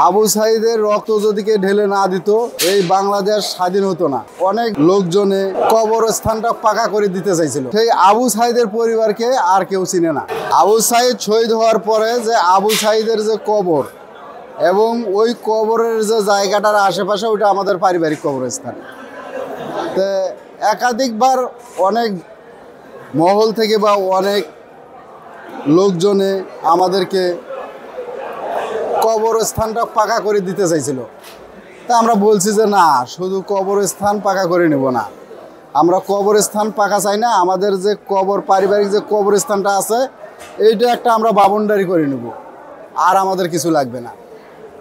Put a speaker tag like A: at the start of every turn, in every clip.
A: আবু সাইদের রক্ত যদি কে ঢেলে না দিত এই বাংলাদেশ স্বাধীন হতো না। অনেক লোকজনে কবরস্থানটা পাকা করে দিতে চাইছিল। সেই আবু সাইদের পরিবারকে আর কেউ চিনে না। আবু সাইদ শহীদ হওয়ার পরে যে আবু সাইদের যে কবর এবং ওই কবরের যে জায়গাটার আশেপাশে ওইটা আমাদের পারিবারিক কবরস্থান। তো একাধিকবার অনেক মহল থেকে বা অনেক লোকজনে আমাদেরকে কবরস্থানটা পাকা করে দিতে চাইছিল। তা আমরা বলছি যে না, শুধু কবরস্থান পাকা করে নেব না, আমরা কবরস্থান পাকা চাই না, আমাদের যে পারিবারিক যে কবরস্থানটা আছে এইটা একটা আমরা বাউন্ডারি করে নেব, আর আমাদের কিছু লাগবে না।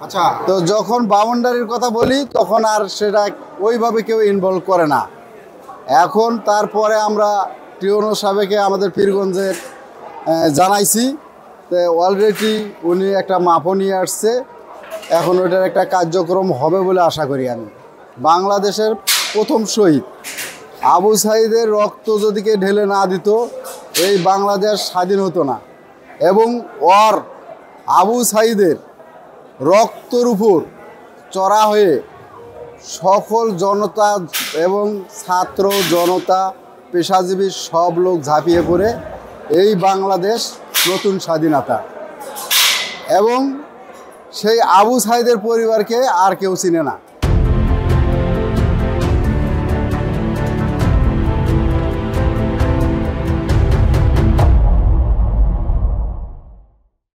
B: আচ্ছা,
A: তো যখন বাউন্ডারির কথা বলি তখন আর সেটা ওইভাবে কেউ ইনভলভ করে না। এখন তারপরে আমরা টিওনো সাহেবকে আমাদের পীরগঞ্জের জানাইছি, তো অলরেডি উনি একটা মাপও নিয়ে আসছে। এখন ওইটার একটা কার্যক্রম হবে বলে আশা করি আমি। বাংলাদেশের প্রথম শহীদ আবু সাইদের রক্ত যদি কে ঢেলে না দিত এই বাংলাদেশ স্বাধীন হতো না। এবং আবু সাইদের রক্তর উপর চড়া হয়ে সকল জনতা এবং ছাত্র জনতা পেশাজীবী সব লোক ঝাঁপিয়ে পড়ে এই বাংলাদেশ নতুন স্বাধীনতা। এবং সেই আবু সাইদের পরিবারকে আর কেউ চিনে না।